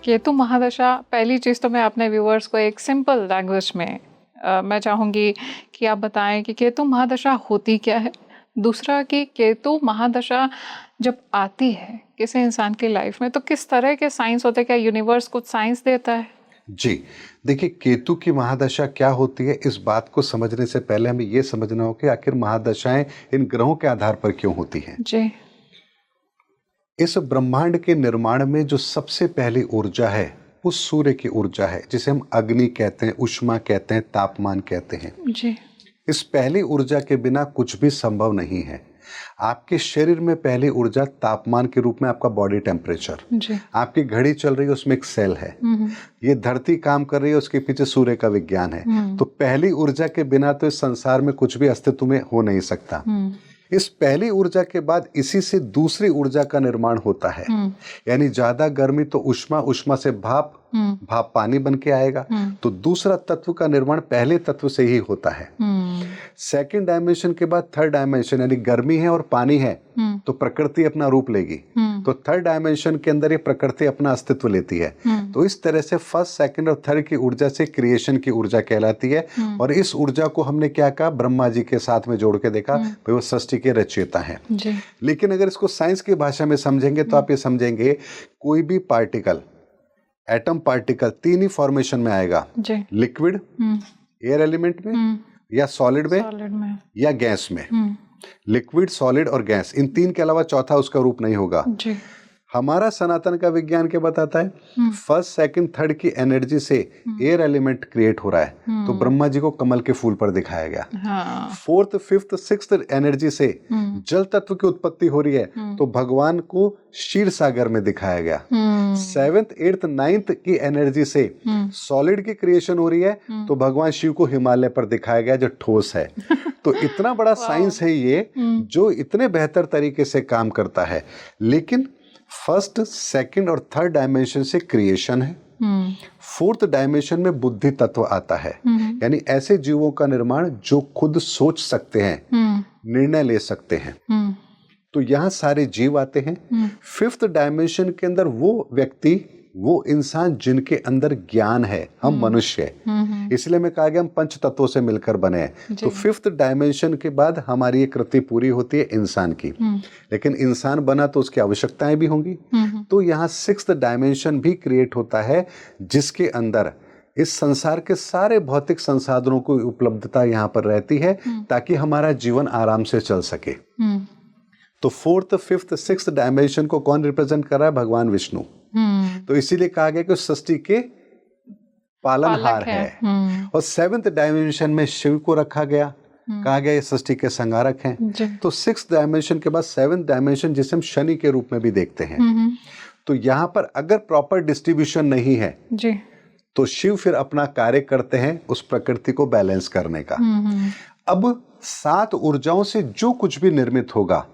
केतु महादशा, पहली चीज़ तो मैं अपने व्यूअर्स को एक सिंपल लैंग्वेज में मैं चाहूँगी कि आप बताएं कि केतु महादशा होती क्या है। दूसरा कि केतु महादशा जब आती है किसी इंसान की लाइफ में तो किस तरह के साइंस होते हैं, क्या यूनिवर्स कुछ साइंस देता है? जी, देखिए केतु की महादशा क्या होती है, इस बात को समझने से पहले हमें ये समझना हो कि आखिर महादशाएं इन ग्रहों के आधार पर क्यों होती हैं। जी। इस ब्रह्मांड के निर्माण में जो सबसे पहली ऊर्जा है वो सूर्य की ऊर्जा है, जिसे हम अग्नि कहते हैं, उष्मा कहते हैं, तापमान कहते हैं। जी। इस पहली ऊर्जा के बिना कुछ भी संभव नहीं है। आपके शरीर में पहली ऊर्जा तापमान के रूप में आपका बॉडी टेम्परेचर, आपकी घड़ी चल रही है उसमें एक सेल है, ये धरती काम कर रही है उसके पीछे सूर्य का विज्ञान है। तो पहली ऊर्जा के बिना तो इस संसार में कुछ भी अस्तित्व में हो नहीं सकता। इस पहली ऊर्जा के बाद इसी से दूसरी ऊर्जा का निर्माण होता है, यानी ज्यादा गर्मी तो उष्मा, उष्मा से भाप, भाप पानी बन के आएगा। तो दूसरा तत्व का निर्माण पहले तत्व से ही होता है। सेकंड डायमेंशन के बाद थर्ड डायमेंशन, यानी गर्मी है और पानी है तो प्रकृति अपना रूप लेगी। तो थर्ड डायमेंशन के अंदर ये प्रकृति अपना अस्तित्व लेती है। तो इस तरह से फर्स्ट, सेकंड और थर्ड की ऊर्जा से क्रिएशन की ऊर्जा कहलाती है। और इस ऊर्जा को हमने क्या कहा, ब्रह्मा जी के साथ में जोड़ के देखा, भाई वो सृष्टि के रचयिता हैं। लेकिन अगर इसको साइंस की भाषा में समझेंगे तो आप ये समझेंगे कोई भी पार्टिकल, एटम पार्टिकल तीन ही फॉर्मेशन में आएगा, लिक्विड, एयर एलिमेंट में या सॉलिड में या गैस में। लिक्विड, सॉलिड और गैस, इन तीन के अलावा चौथा उसका रूप नहीं होगा। हमारा सनातन का विज्ञान क्या बताता है, फर्स्ट, सेकंड, थर्ड की एनर्जी से एयर एलिमेंट क्रिएट हो रहा है। तो ब्रह्मा जी को कमल के फूल पर दिखाया गया। फोर्थ, फिफ्थ, सिक्स्थ एनर्जी से जल तत्व की उत्पत्ति हो रही है तो भगवान को क्षीर सागर में दिखाया गया। सेवेंथ, एट्थ, नाइन्थ की एनर्जी से सॉलिड की क्रिएशन हो रही है तो भगवान शिव को हिमालय पर दिखाया गया जो ठोस है। तो इतना बड़ा साइंस है ये जो इतने बेहतर तरीके से काम करता है। लेकिन फर्स्ट, सेकंड और थर्ड डायमेंशन से क्रिएशन है, फोर्थ डायमेंशन में बुद्धि तत्व आता है, यानी ऐसे जीवों का निर्माण जो खुद सोच सकते हैं, निर्णय ले सकते हैं। तो यहाँ सारे जीव आते हैं। फिफ्थ डायमेंशन के अंदर वो व्यक्ति, वो इंसान जिनके अंदर ज्ञान है, हम मनुष्य हैं। इसलिए मैं कहा गया हम पंच तत्वों से मिलकर बने हैं। तो फिफ्थ डायमेंशन के बाद हमारी ये कृति पूरी होती है इंसान की। लेकिन इंसान बना तो उसकी आवश्यकताएं भी होंगी। तो यहाँ सिक्स्थ डायमेंशन भी क्रिएट होता है जिसके अंदर इस संसार के सारे भौतिक संसाधनों की उपलब्धता यहाँ पर रहती है ताकि हमारा जीवन आराम से चल सके। तो फोर्थ, फिफ्थ, सिक्स्थ डायमेंशन को कौन रिप्रेजेंट कर रहा है, भगवान विष्णु। तो इसीलिए कहा गया कि सृष्टि के पालनहार है। और सेवेंथ डायमेंशन में शिव को रखा गया, कहा गया ये सृष्टि के संहारक हैं। तो सिक्स्थ डायमेंशन के बाद सेवेंथ डायमेंशन जिसे हम शनि के रूप में भी देखते हैं। तो यहाँ पर अगर प्रॉपर डिस्ट्रीब्यूशन नहीं है तो शिव फिर अपना कार्य करते हैं उस प्रकृति को बैलेंस करने का। अब 7 ऊर्जाओं से जो कुछ भी निर्मित होगा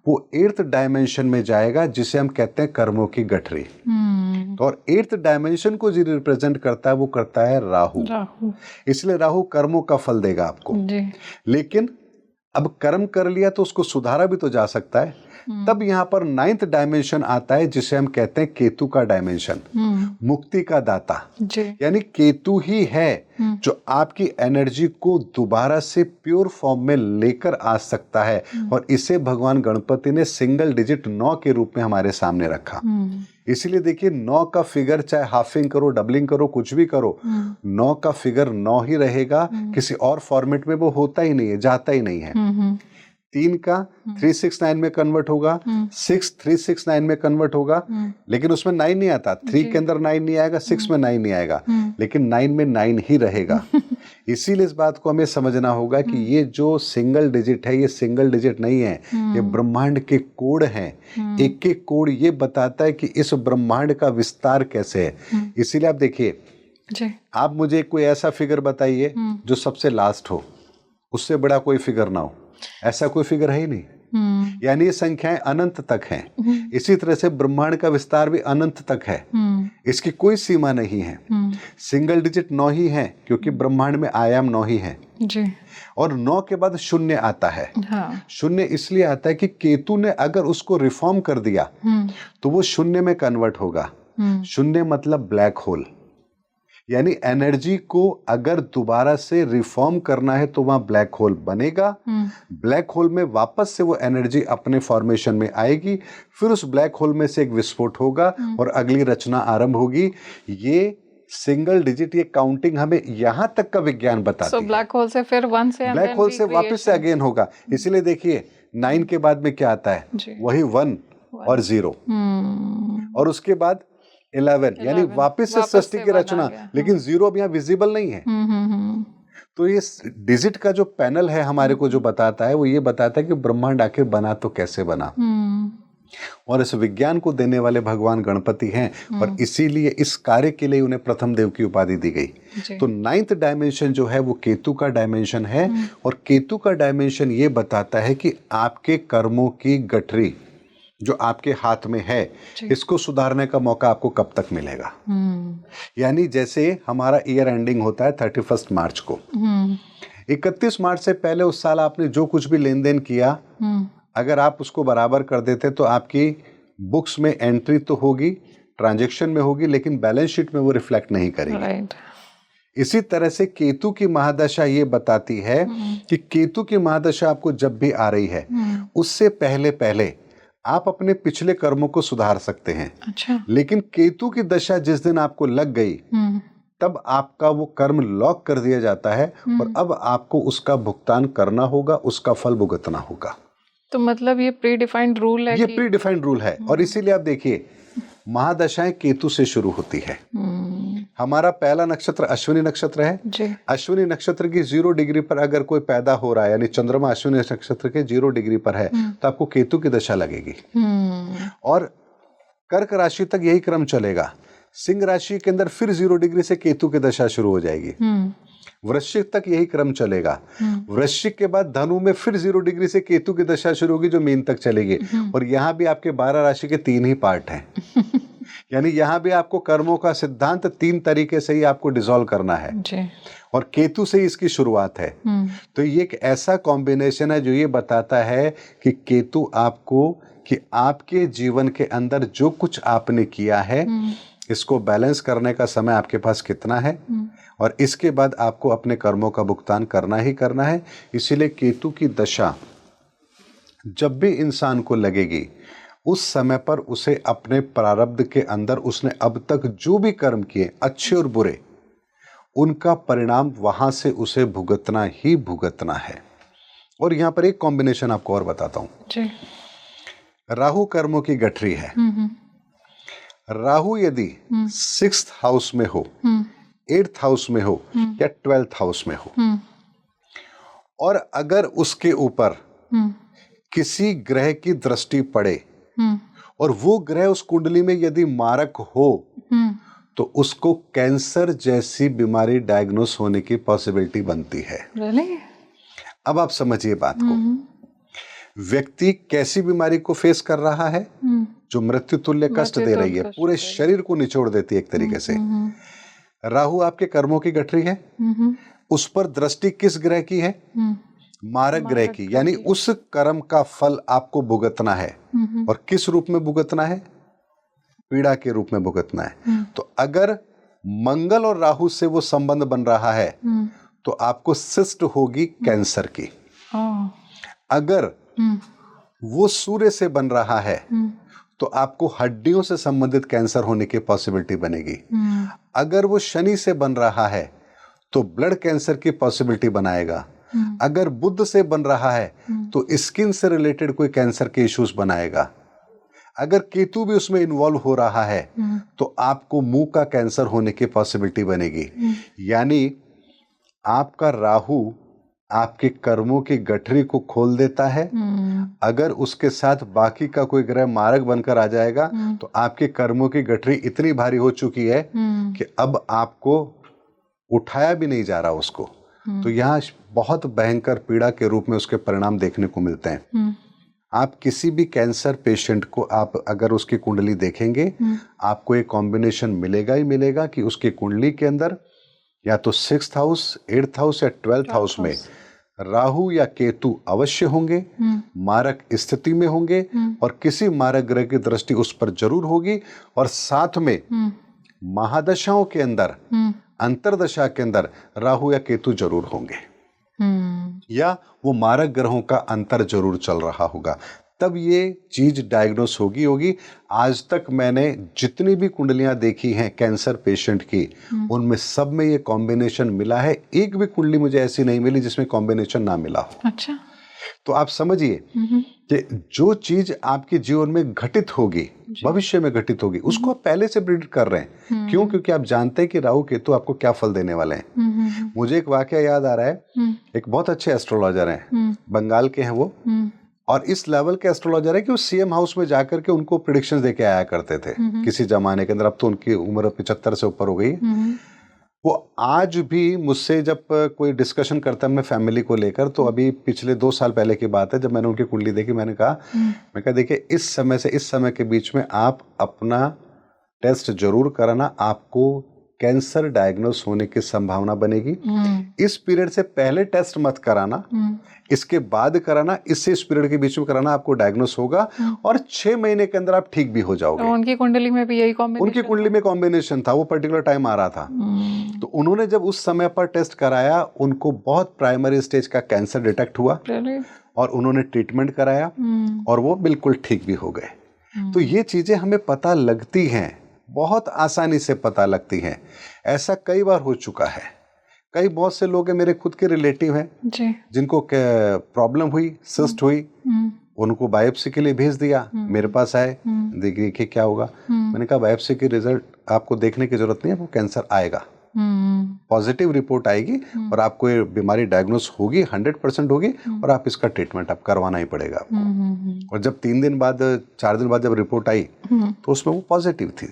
वो 8th डायमेंशन में जाएगा जिसे हम कहते हैं कर्मों की गठरी। और 8th डायमेंशन को जो रिप्रेजेंट करता है वो करता है राहु। इसलिए राहु कर्मों का फल देगा आपको। लेकिन अब कर्म कर लिया तो उसको सुधारा भी तो जा सकता है। तब यहाँ पर 9th डायमेंशन आता है जिसे हम कहते हैं केतु का डायमेंशन, मुक्ति का दाता। यानी केतु ही है जो आपकी एनर्जी को दोबारा से प्योर फॉर्म में लेकर आ सकता है। और इसे भगवान गणपति ने सिंगल डिजिट 9 के रूप में हमारे सामने रखा। इसीलिए देखिए 9 का फिगर चाहे हाफिंग करो, डबलिंग करो, कुछ भी करो, 9 का फिगर 9 ही रहेगा। किसी और फॉर्मेट में वो होता ही नहीं है, जाता ही नहीं है। 3 का 369 में कन्वर्ट होगा, 6 369 में कन्वर्ट होगा, लेकिन उसमें 9 नहीं आता। 3 के अंदर 9 नहीं आएगा, 6 में 9 नहीं आएगा, लेकिन 9 में 9 ही रहेगा। इसीलिए इस बात को हमें समझना होगा कि ये जो सिंगल डिजिट है ये सिंगल डिजिट नहीं है, ये ब्रह्मांड के कोड हैं। एक एक कोड ये बताता है कि इस ब्रह्मांड का विस्तार कैसे है। इसीलिए आप देखिए, आप मुझे कोई ऐसा फिगर बताइए जो सबसे लास्ट हो, उससे बड़ा कोई फिगर ना हो, ऐसा कोई फिगर है ही नहीं। यानी ये संख्याएं अनंत तक हैं। इसी तरह से ब्रह्मांड का विस्तार भी अनंत तक है, इसकी कोई सीमा नहीं है। सिंगल डिजिट 9 ही है क्योंकि ब्रह्मांड में आयाम 9 ही है जी। और 9 के बाद शून्य आता है। शून्य इसलिए आता है कि केतु ने अगर उसको रिफॉर्म कर दिया तो वो शून्य में कन्वर्ट होगा। शून्य मतलब ब्लैक होल, यानी एनर्जी को अगर दोबारा से रिफॉर्म करना है तो वहां ब्लैक होल बनेगा। ब्लैक होल में वापस से वो एनर्जी अपने फॉर्मेशन में आएगी, फिर उस ब्लैक होल में से एक विस्फोट होगा और अगली रचना आरंभ होगी। ये सिंगल डिजिट, ये काउंटिंग हमें यहां तक का विज्ञान बताती है। ब्लैक होल से फिर 1 से ब्लैक होल से वापस से अगेन होगा। इसीलिए देखिए 9 के बाद में क्या आता है, वही 1 और 0, और उसके बाद 11, यानी वापस से सृष्टि की रचना, लेकिन 0 अब यहाँ विजिबल नहीं है। तो ये डिजिट का जो पैनल है हमारे को जो बताता है, वो ये बताता है कि ब्रह्मांड आखिर बना तो कैसे बना, और इस विज्ञान को देने वाले भगवान गणपति हैं, और इसीलिए इस कार्य के लिए उन्हें प्रथम देव की उपाधि दी गई। तो 9th डायमेंशन जो है वो केतु का डायमेंशन है, और केतु का डायमेंशन ये बताता है कि आपके कर्मों की गठरी जो आपके हाथ में है, इसको सुधारने का मौका आपको कब तक मिलेगा। यानी जैसे हमारा ईयर एंडिंग होता है 31 मार्च को, 31 मार्च से पहले उस साल आपने जो कुछ भी लेन देन किया, अगर आप उसको बराबर कर देते तो आपकी बुक्स में एंट्री तो होगी, ट्रांजैक्शन में होगी, लेकिन बैलेंस शीट में वो रिफ्लेक्ट नहीं करेगी। इसी तरह से केतु की महादशा ये बताती है कि केतु की महादशा आपको जब भी आ रही है, उससे पहले पहले आप अपने पिछले कर्मों को सुधार सकते हैं। अच्छा। लेकिन केतु की दशा जिस दिन आपको लग गई, तब आपका वो कर्म लॉक कर दिया जाता है, और अब आपको उसका भुगतान करना होगा, उसका फल भुगतना होगा। तो मतलब ये प्री डिफाइंड रूल है, ये प्री डिफाइंड रूल है। और इसीलिए आप देखिए महादशाएं केतु से शुरू होती है। हमारा पहला नक्षत्र अश्विनी नक्षत्र है जी। अश्विनी नक्षत्र की 0 डिग्री पर अगर कोई पैदा हो रहा है, यानी चंद्रमा अश्विनी नक्षत्र के 0 डिग्री पर है, तो आपको केतु की दशा लगेगी। और कर्क राशि तक यही क्रम चलेगा। सिंह राशि के अंदर फिर 0 डिग्री से केतु की दशा शुरू हो जाएगी। वृश्चिक तक यही क्रम चलेगा। वृश्चिक के बाद धनु में फिर 0 डिग्री से केतु की दशा शुरू होगी, जो मीन तक चलेगी। और यहाँ भी आपके 12 राशि के 3 ही पार्ट हैं। यानी यहाँ भी आपको कर्मों का सिद्धांत 3 तरीके से ही आपको डिसॉल्व करना है जी। और केतु से ही इसकी शुरुआत है। तो ये एक ऐसा कॉम्बिनेशन है जो ये बताता है कि केतु आपको, कि आपके जीवन के अंदर जो कुछ आपने किया है, इसको बैलेंस करने का समय आपके पास कितना है, और इसके बाद आपको अपने कर्मों का भुगतान करना ही करना है। इसीलिए केतु की दशा जब भी इंसान को लगेगी, उस समय पर उसे अपने प्रारब्ध के अंदर उसने अब तक जो भी कर्म किए, अच्छे और बुरे, उनका परिणाम वहां से उसे भुगतना ही भुगतना है। और यहां पर एक कॉम्बिनेशन आपको और बताता हूं। राहु कर्मों की गठरी है। राहु यदि 6th हाउस में हो, 8th हाउस में हो, या 12th हाउस में हो, और अगर उसके ऊपर किसी ग्रह की दृष्टि पड़े, और वो ग्रह उस कुंडली में यदि मारक हो, तो उसको कैंसर जैसी बीमारी डायग्नोस होने की पॉसिबिलिटी बनती है। really? अब आप समझिए बात को। व्यक्ति कैसी बीमारी को फेस कर रहा है, जो मृत्यु तुल्य कष्ट दे रही है, पूरे शरीर को निचोड़ देती है एक तरीके से। राहु आपके कर्मों की गठरी है। उस पर दृष्टि किस ग्रह की है? मारक ग्रह की। यानी उस कर्म का फल आपको भुगतना है। और किस रूप में भुगतना है? पीड़ा के रूप में भुगतना है। तो अगर मंगल और राहु से वो संबंध बन रहा है, तो आपको सिस्ट होगी कैंसर की। अगर वो सूर्य से बन रहा है, तो आपको हड्डियों से संबंधित कैंसर होने की पॉसिबिलिटी बनेगी। अगर वो शनि से बन रहा है, तो ब्लड कैंसर की पॉसिबिलिटी बनाएगा। अगर बुध से बन रहा है, तो स्किन से रिलेटेड कोई कैंसर के इश्यूज बनाएगा। अगर केतु भी उसमें इन्वॉल्व हो रहा है, तो आपको मुंह का कैंसर होने की पॉसिबिलिटी बनेगी। यानी आपका राहु आपके कर्मों की गठरी को खोल देता है। अगर उसके साथ बाकी का कोई ग्रह मारक बनकर आ जाएगा, तो आपके कर्मों की गठरी इतनी भारी हो चुकी है कि अब आपको उठाया भी नहीं जा रहा उसको। तो यहाँ बहुत भयंकर पीड़ा के रूप में उसके परिणाम देखने को मिलते हैं। आप किसी भी कैंसर पेशेंट को आप अगर उसकी कुंडली देखेंगे, आपको एक कॉम्बिनेशन मिलेगा ही मिलेगा कि उसकी कुंडली के अंदर या तो 6th हाउस, 8th हाउस या 12th हाउस में राहु या केतु अवश्य होंगे, मारक स्थिति में होंगे, और किसी मारक ग्रह की दृष्टि उस पर जरूर होगी, और साथ में महादशाओं के अंदर, अंतरदशा के अंदर राहु या केतु जरूर होंगे, या वो मारक ग्रहों का अंतर जरूर चल रहा होगा, तब ये चीज डायग्नोस होगी। आज तक मैंने जितनी भी कुंडलियां देखी हैं कैंसर पेशेंट की, उनमें सब में ये कॉम्बिनेशन मिला है। एक भी कुंडली मुझे ऐसी नहीं मिली जिसमें कॉम्बिनेशन ना मिला हो। अच्छा। तो आप समझिए कि जो चीज आपके जीवन में घटित होगी, भविष्य में घटित होगी, उसको आप पहले से प्रेडिक्ट कर रहे हैं। क्यों? क्योंकि आप जानते हैं कि राहु केतु आपको क्या फल देने वाले हैं। मुझे एक वाकया याद आ रहा है, एक बहुत अच्छे एस्ट्रोलॉजर हैं, बंगाल के हैं वो, और इस लेवल के एस्ट्रोलॉजर है कि वो सीएम हाउस में जाकर के उनको प्रेडिक्शंस देके आया करते थे किसी जमाने के अंदर। अब तो उनकी उम्र 75 से ऊपर हो गई। वो आज भी मुझसे जब कोई डिस्कशन करता है अपने फैमिली को लेकर, तो अभी पिछले 2 साल पहले की बात है, जब मैंने उनकी कुंडली देखी, मैं कहा देखिए इस समय से इस समय के बीच में आप अपना टेस्ट जरूर कराना, आपको कैंसर डायग्नोस होने की संभावना बनेगी। इस पीरियड से पहले टेस्ट मत कराना, इसके बाद कराना, इससे इस पीरियड के बीच में कराना, आपको डायग्नोस होगा और 6 महीने के अंदर आप ठीक भी हो जाओगे। तो उनकी कुंडली में भी यही कॉम्बिनेशन, उनकी कुंडली में कॉम्बिनेशन था, वो पर्टिकुलर टाइम आ रहा था। तो उन्होंने जब उस समय पर टेस्ट कराया, उनको बहुत प्राइमरी स्टेज का कैंसर डिटेक्ट हुआ और उन्होंने ट्रीटमेंट कराया और वो बिल्कुल ठीक भी हो गए। तो ये चीजें हमें पता लगती हैं, बहुत आसानी से पता लगती हैं। ऐसा कई बार हो चुका है। कई बहुत से लोग हैं, मेरे खुद के रिलेटिव हैं जिनको प्रॉब्लम हुई, सिस्ट हुई, उनको बायोप्सी के लिए भेज दिया, मेरे पास आए, देखिए क्या होगा। मैंने कहा बायोप्सी की रिजल्ट आपको देखने की जरूरत नहीं है, वो कैंसर आएगा, पॉजिटिव रिपोर्ट आएगी और आपको ये बीमारी डायग्नोस होगी, 100% होगी, और आप इसका ट्रीटमेंट आप करवाना ही पड़ेगा आपको। और जब 3 दिन बाद 4 दिन बाद जब रिपोर्ट आई तो उसमें वो पॉजिटिव थी।